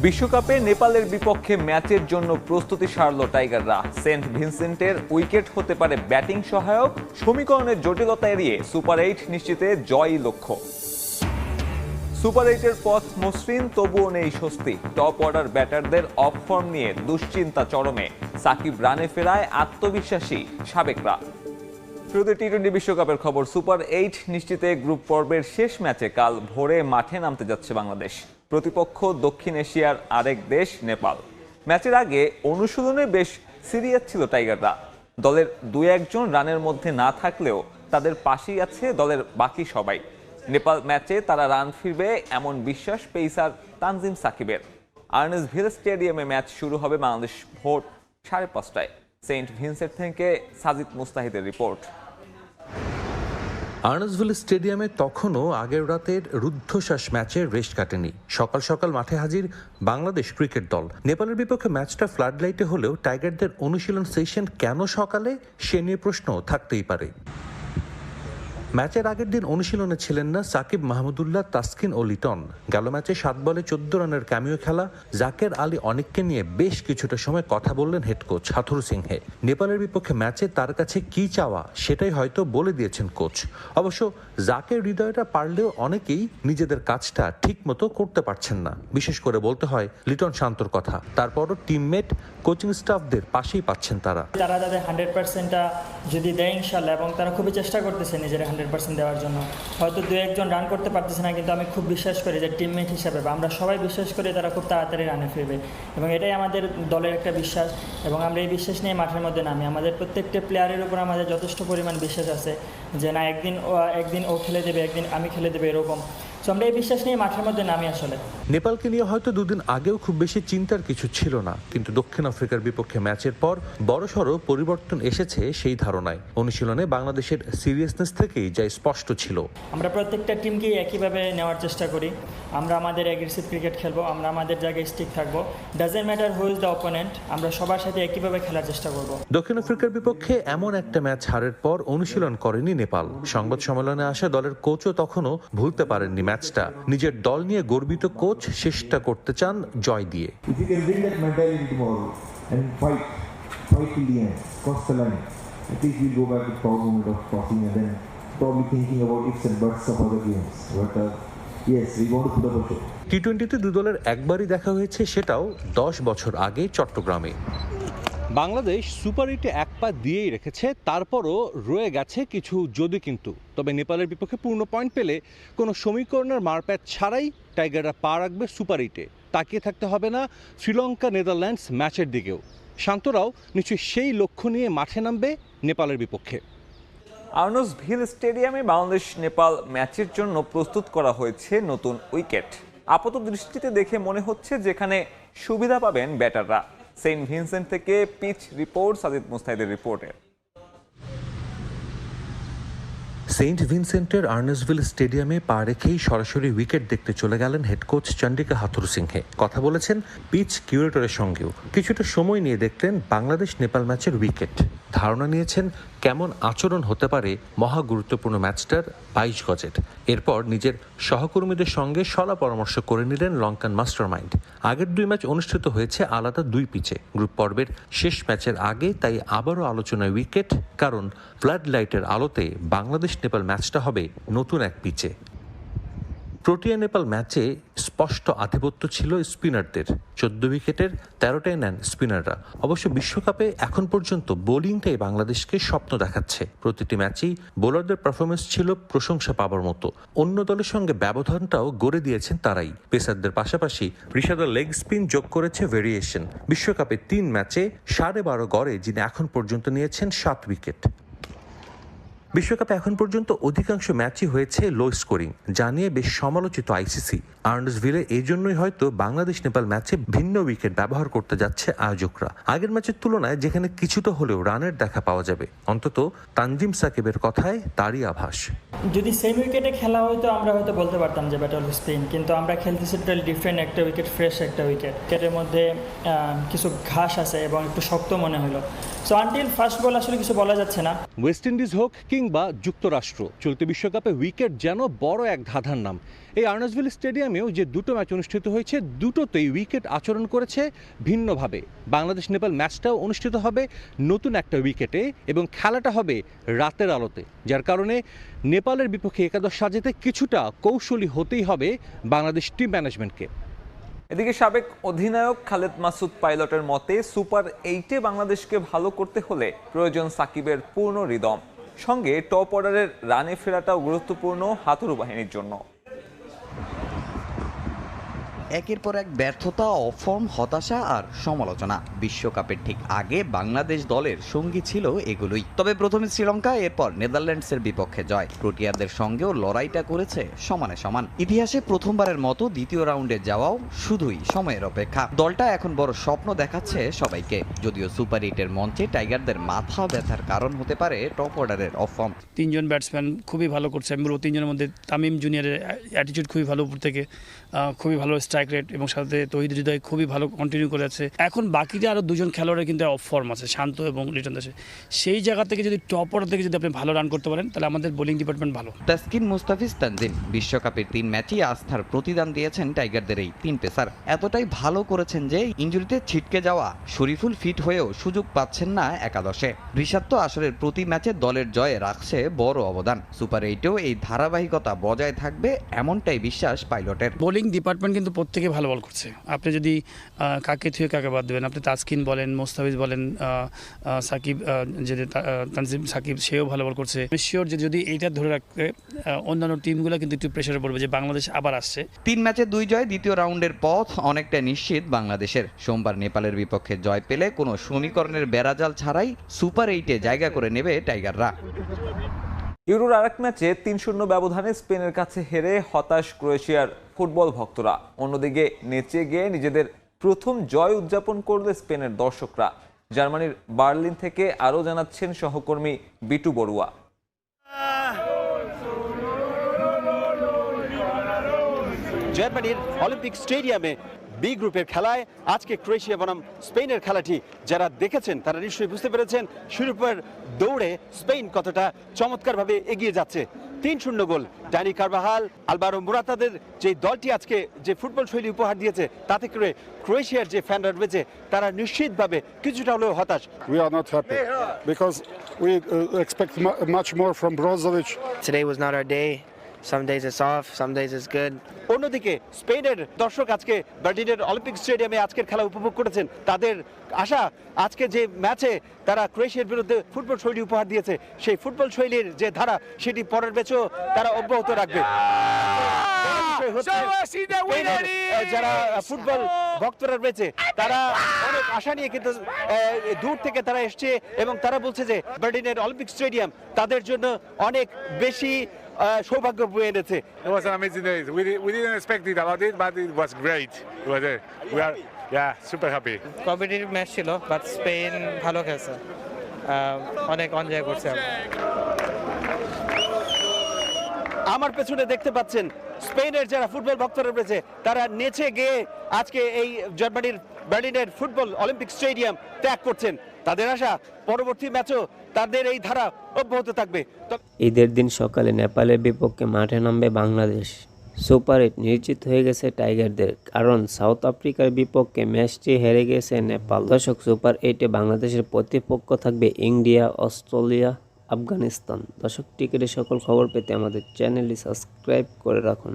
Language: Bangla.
বিশ্বকাপে নেপালের বিপক্ষে ম্যাচের জন্য প্রস্তুতি সারল টাইগাররা। সেন্ট ভিনসেন্টের উইকেট হতে পারে ব্যাটিং সহায়ক। সমীকরণের জটিলতা এড়িয়ে সুপার 8 নিশ্চিতে জয়ই লক্ষ্য। সুপার 8-এর পথ মসৃণ, তবুও নেই স্বস্তি। টপ অর্ডার ব্যাটারদের অফ ফর্ম নিয়ে দুশ্চিন্তা চরমে। সাকিব রানে ফেরায় আত্মবিশ্বাসী সাবেকরা। শুরুতে টি-20 বিশ্বকাপের খবর। সুপার 8 নিশ্চিতে গ্রুপ পর্বের শেষ ম্যাচে কাল ভোরে মাঠে নামতে যাচ্ছে বাংলাদেশ। প্রতিপক্ষ দক্ষিণ এশিয়ার আরেক দেশ নেপাল। ম্যাচের আগে অনুশীলনে বেশ সিরিয়াস ছিল টাইগাররা। দলের 2-1 রানের মধ্যে না থাকলেও তাদের পাশেই আছে দলের বাকি সবাই। নেপাল ম্যাচে তারা রান ফিরবে এমন বিশ্বাস পেসার তানজিম সাকিবের। আর্নেস্টভিল স্টেডিয়ামে ম্যাচ শুরু হবে বাংলাদেশ ভোর 5:30টায়। সেন্ট ভিনসেন্ট থেকে সাজিদ মুস্তাহিদের রিপোর্ট। আর্নেস্টভিল স্টেডিয়ামে তখনও আগের রাতের রুদ্ধশ্বাস ম্যাচের রেস্ট কাটেনি। সকাল সকাল মাঠে হাজির বাংলাদেশ ক্রিকেট দল। নেপালের বিপক্ষে ম্যাচটা ফ্লাড লাইটে হলেও টাইগারদের অনুশীলন সেশন কেন সকালে, সে নিয়ে প্রশ্ন থাকতেই পারে। ম্যাচের আগের দিন অনুশীলনে ছিলেন না সাকিব, মাহমুদুল্লাহ, তাসকিন ও লিটন। গেল ম্যাচে 7 বলে 14 রানের ক্যামিও খেলা জাকের আলী অনেককে নিয়ে বেশ কিছুটা সময় কথা বললেন হেড কোচ হাথুরু সিংহে। নেপালের বিপক্ষে ম্যাচে তার কাছে কি চাওয়া সেটাই হয়তো বলে দিয়েছেন কোচ। অবশ্য জাকের হৃদয়টা পারলেও অনেকেই নিজেদের কাজটা ঠিক মতো করতে পারছেন না। বিশেষ করে বলতে হয় লিটন শান্তর কথা। তারপরও টিমমেট, কোচিং স্টাফদের পাশেই পাচ্ছেন তারা। তারা তাদের 100%টা যদি দেয় ইনশাল্লাহ, এবং তারা খুবই চেষ্টা করতেছে নিজের 100% দেওয়ার জন্য। হয়তো 2-1 রান করতে পারতেছে না, কিন্তু আমি খুব বিশ্বাস করি যে টিমমেট হিসাবে বা আমরা সবাই বিশ্বাস করি তারা খুব তাড়াতাড়ি রানে ফিরবে, এবং এটাই আমাদের দলের একটা বিশ্বাস। এবং আমরা এই বিশ্বাস নিয়ে মাঠের মধ্যে নামি। আমাদের প্রত্যেকটা প্লেয়ারের উপর আমাদের যথেষ্ট পরিমাণ বিশ্বাস আছে যে না, একদিন ও খেলে দেবে, একদিন আমি খেলে দেবে, এরকম। সো আমরা এই বিশ্বাস নিয়ে মাঠের মধ্যে নামি আসলে। নেপালকে নিয়ে হয়তো দুদিন আগেও খুব বেশি চিন্তার কিছু ছিল না, কিন্তু দক্ষিণ আফ্রিকার বিপক্ষে ম্যাচের পর বড়সড় পরিবর্তন এসেছে সেই ধারণায়। অনুশীলনে বাংলাদেশের সিরিয়াসনেস থেকেই যা স্পষ্ট ছিল। আমরা প্রত্যেকটা টিমকেই একইভাবে নেওয়ার চেষ্টা করি। আমরা আমাদের অ্যাগ্রেসিভ ক্রিকেট খেলবো, আমরা আমাদের জায়গায় স্টিক থাকবো। Doesn't matter who is the opponent, আমরা সবার সাথে একইভাবে খেলার চেষ্টা করব। দক্ষিণ আফ্রিকার বিপক্ষে এমন একটা ম্যাচ হারের পর অনুশীলন করেনি নেপাল। সংবাদ সম্মেলনে আসা দলের কোচও তখনও ভুলতে পারেননি ম্যাচটা। নিজের দল নিয়ে গর্বিত কোচ চেষ্টা করতে চান জয় দিয়ে। টি-20-তে দু দলের একবারই দেখা হয়েছে, সেটাও 10 বছর আগে চট্টগ্রামে। বাংলাদেশ সুপার 8-এ এক পা দিয়েই রেখেছে, তারপরও রয়ে গেছে কিছু যদি কিন্তু। তবে নেপালের বিপক্ষে পূর্ণ পয়েন্ট পেলে কোনো সমীকরণের মারপ্যাচ ছাড়াই টাইগাররা পা রাখবে সুপার 8-এ। তাকিয়ে থাকতে হবে না শ্রীলঙ্কা নেদারল্যান্ডস ম্যাচের দিকেও। শান্তরাও নিশ্চয়ই সেই লক্ষ্য নিয়ে মাঠে নামবে নেপালের বিপক্ষে। আর্নেস্টভিল স্টেডিয়ামে বাংলাদেশ নেপাল ম্যাচের জন্য প্রস্তুত করা হয়েছে নতুন উইকেট। আপাত দৃষ্টিতে দেখে মনে হচ্ছে যেখানে সুবিধা পাবেন ব্যাটাররা। সেন্ট ভিনসেন্ট থেকে পিচ রিপোর্ট, সাজিদ মুস্তাহিদের রিপোর্টে। সেন্ট ভিনসেন্টের আর্নেস্টভিল স্টেডিয়ামে পা রেখেই সরাসরি উইকেট দেখতে চলে গেলেন হেড কোচ চন্ডিকা হাথুরু সিংহে। কথা বলেছেন পিচ কিউরেটরের সঙ্গেও। কিছুটা সময় নিয়ে দেখলেন বাংলাদেশ নেপাল ম্যাচের উইকেট। ধারণা নিয়েছেন কেমন আচরণ হতে পারে মহা গুরুত্বপূর্ণ ম্যাচটার 22 গজের। এরপর নিজের সহকর্মীদের সঙ্গে সলা পরামর্শ করে নিলেন লঙ্কান মাস্টারমাইন্ড। আগের 2 ম্যাচ অনুষ্ঠিত হয়েছে আলাদা 2 পিচে। গ্রুপ পর্বের শেষ ম্যাচের আগে তাই আবারও আলোচনায় উইকেট, কারণ ফ্লাড লাইটের আলোতে বাংলাদেশ নেপাল ম্যাচটা হবে নতুন এক পিচে। প্রোটিয়া নেপাল ম্যাচে স্পষ্ট আধিপত্য ছিল স্পিনারদের। 14 উইকেটের 13টাই নেন স্পিনাররা। অবশ্য বিশ্বকাপে এখন পর্যন্ত বোলিংটাই বাংলাদেশকে স্বপ্ন দেখাচ্ছে। প্রতিটি ম্যাচেই বোলারদের পারফরমেন্স ছিল প্রশংসা পাবার মতো। অন্য দলের সঙ্গে ব্যবধানটাও গড়ে দিয়েছেন তারাই। পেসারদের পাশাপাশি ঋষাদের লেগ স্পিন যোগ করেছে ভেরিয়েশন। বিশ্বকাপে 3 ম্যাচে 12.5 গড়ে যিনি এখন পর্যন্ত নিয়েছেন 7 উইকেট। বিশ্বকাপে এখন পর্যন্ত অধিকাংশ ম্যাচই হয়েছে লো স্কোরিং, যা নিয়ে বেশ সমালোচিত আইসিসি। আর্নেস্টভিলে এই জন্যই হয়তো বাংলাদেশ নেপাল ম্যাচে ভিন্ন উইকেট ব্যবহার করতে যাচ্ছে আয়োজকরা। আগের ম্যাচের তুলনায় যেখানে কিছুটা হলেও রানের দেখা পাওয়া যাবে, অন্তত তানজিম সাকিবের কথায় তারই আভাস। যদি সেম উইকেটে খেলা হয়তো আমরা হয়তো বলতে পারতাম যে ব্যাটল স্পিন, কিন্তু আমরা খেলতেছি টোটালি ডিফারেন্ট একটা উইকেট, ফ্রেশ একটা উইকেট। উইকেটের মধ্যে কিছু ঘাস আছে এবং একটু শক্ত মনে হলো। সো আনটিল ফার্স্ট বল আসলে কিছু বলা যাচ্ছে না। ওয়েস্ট ইন্ডিজ হোক কিংবা যুক্তরাষ্ট্র, চলতি বিশ্বকাপে উইকেট যেন বড় এক ধাঁধার নাম। এই আর্নাসভিল স্টেডিয়ামেও যে দুটো ম্যাচ অনুষ্ঠিত হয়েছে দুটোতেই উইকেট আচরণ করেছে ভিন্নভাবে। বাংলাদেশ নেপাল ম্যাচটাও অনুষ্ঠিত হবে নতুন একটা উইকেটে এবং খেলাটা হবে রাতের আলোতে, যার কারণে নেপালের বিপক্ষে একাদশ সাজাতে কিছুটা কৌশলী হতেই হবে বাংলাদেশ টিম ম্যানেজমেন্টকে। এদিকে সাবেক অধিনায়ক খালেদ মাসুদ পাইলটের মতে সুপার 8-এ বাংলাদেশকে ভালো করতে হলে প্রয়োজন সাকিবের পূর্ণ রিদম, সঙ্গে টপ অর্ডারের রানে ফেরাটাও গুরুত্বপূর্ণ হাতুড়ু বাহিনীর জন্য। একের পর এক ব্যর্থতা, অফর্ম, হতাশা আর সমালোচনা বিশ্বকাপের ঠিক আগে বাংলাদেশ দলের সঙ্গী ছিল এগুলোই। তবে প্রথমে শ্রীলঙ্কা, এরপর নেদারল্যান্ডসের বিপক্ষে জয়। প্রোটিয়াদের সঙ্গেও লড়াইটা করেছে সমানে সমান। ইতিহাসে প্রথমবারের মতো দ্বিতীয় রাউন্ডে যাওয়াও শুধুই সময়ের অপেক্ষা। দলটা এখন বড় স্বপ্ন দেখাচ্ছে সবাইকে, যদিও সুপার 8-এর মঞ্চে টাইগারদের মাথা ব্যথার কারণ হতে পারে টপ অর্ডারের অফর্ম। তিনজন ব্যাটসম্যান খুবই ভালো করছে। আমি বলবো তিনজনের মধ্যে তামিম জুনিয়রের অ্যাটিটিউড খুবই ভালো, উপর থেকে খুবই ভালো স্ট্রাইক রেট, এবং সাথে তৌহিদ হৃদয় খুবই ভালো কন্টিনিউ করে আছে। এখন বাকি যে আরও দুজন খেলোয়াড়ের কিন্তু অফ ফর্ম আছে, শান্ত এবং লিটন দাসে। সেই জায়গা থেকে যদি টপ অর্ডার থেকে যদি আপনি ভালো রান করতে পারেন তাহলে আমাদের বোলিং ডিপার্টমেন্ট ভালো। তাসকিন, মুস্তাফিজ, তানজিম বিশ্বকাপের 3 ম্যাচই আস্থার প্রতিদান দিয়েছেন টাইগারদের এই 3 পেসার। এতটাই ভালো করেছেন যে ইনজুরিতে ছিটকে যাওয়া শরীফুল ফিট হয়েও সুযোগ পাচ্ছেন না একাদশে। ঋষাদ তো আসরের প্রতি ম্যাচে দলের জয়ে রাখছে বড় অবদান। সুপার 8-এও এই ধারাবাহিকতা বজায় থাকবে এমনটাই বিশ্বাস পাইলটের। বোলিং ডিপার্টমেন্ট কিন্তু প্রত্যেকে ভালো বল করছে। আপনি যদি কাকে থুয়ে কাকে বাদ দেবেন, আপনি তাসকিন বলেন, মোস্তাফিজ বলেন, সাকিব, যদি তানজিম সাকিব, সেও ভালো বল করছে। শিওর যে যদি এইটা ধরে রাখতে অন্যান্য টিমগুলো কিন্তু একটু প্রেশারে পড়বে যে বাংলাদেশ আবার আসছে। 3 ম্যাচে 2 জয়, দ্বিতীয় রাউন্ডের পথ অনেকটা নিশ্চিত বাংলাদেশের। সোমবার নেপালের বিপক্ষে জয় পেলে কোনো সমীকরণের বেড়াজাল ছাড়াই সুপার 8-এ জায়গা করে নেবে টাইগাররা। ইউরোর আরেক ম্যাচে 3-0 ব্যবধানে স্পেনের কাছে হেরে হতাশ ক্রোয়েশিয়ার ফুটবল ভক্তরা। অন্যদিকে নেচে গিয়ে নিজেদের প্রথম জয় উদযাপন করলে স্পেনের দর্শকরা। জার্মানির বার্লিন থেকে আরও জানাচ্ছেন সহকর্মী বিটু বড়ুয়া। জার্মানির অলিম্পিক স্টেডিয়ামে বি গ্রুপের খেলায় আজকে ক্রোয়েশিয়া বনাম স্পেনের খেলাটি যারা দেখেছেন তারা নিশ্চয়ই বুঝতে পেরেছেন শিরোপার দৌড়ে স্পেন কতটা চমৎকারভাবে এগিয়ে যাচ্ছে। 3-0 গোল ডানি কারবাহাল, আলভারো মোরাতাদের যে দলটি আজকে যে ফুটবল শৈলী উপহার দিয়েছে তাতে করে ক্রোয়েশিয়ার যে ফ্যানরা রয়েছে তারা নিশ্চিতভাবে কিছুটা হলেও হতাশ। We are not happy because we expect much more from Brozovic. Today was not our day. Some days it's off, some days it's good. অন্যদিকে স্পেনের দর্শক আজকে বার্লিনের অলিম্পিক স্টেডিয়ামে আজকের খেলা উপভোগ করেছেন। তাদের আশা আজকে যে ম্যাচে তারা ক্রোয়েশিয়ার বিরুদ্ধে ফুটবল শৈলী উপহার দিয়েছে সেই ফুটবল শৈলীর যে ধারা সেটি পরের ম্যাচেও তারা অব্যাহত রাখবে। যারা ফুটবল ভক্তরা রয়েছে তারা অনেক আশা নিয়ে কিন্তু দূর থেকে তারা এসছে এবং তারা বলছে যে বার্লিনের অলিম্পিক স্টেডিয়াম তাদের জন্য অনেক বেশি সৌভাগ্য বয়ে এনেছে। It was an amazing day. We didn't expect it about it, but it was great. It was we are super happy. Competitive match ছিল, বাট স্পেন ভালো খেলছে, অনেক এনজয় করছে। আমার পেছনে দেখতে পাচ্ছেন স্পেনের যারা ফুটবল ভক্তরা রয়েছে তারা নেচে গিয়ে আজকে এই জার্মানির বার্লিনের ফুটবল অলিম্পিক স্টেডিয়াম ত্যাগ করছেন। তাদের আশা পরবর্তী ম্যাচও তাদের এই ধারা অব্যাহত থাকবে। ঈদের দিন সকালে নেপালের বিপক্ষে মাঠে নামবে বাংলাদেশ। সুপার 8 নিশ্চিত হয়ে গেছে টাইগারদের, কারণ সাউথ আফ্রিকার বিপক্ষে ম্যাচটি হেরে গেছে নেপাল। দর্শক, সুপার 8-এ বাংলাদেশের প্রতিপক্ষ থাকবে ইন্ডিয়া, অস্ট্রেলিয়া, আফগানিস্তান। দর্শক, টিকেটের সকল খবর পেতে আমাদের চ্যানেলটি সাবস্ক্রাইব করে রাখুন।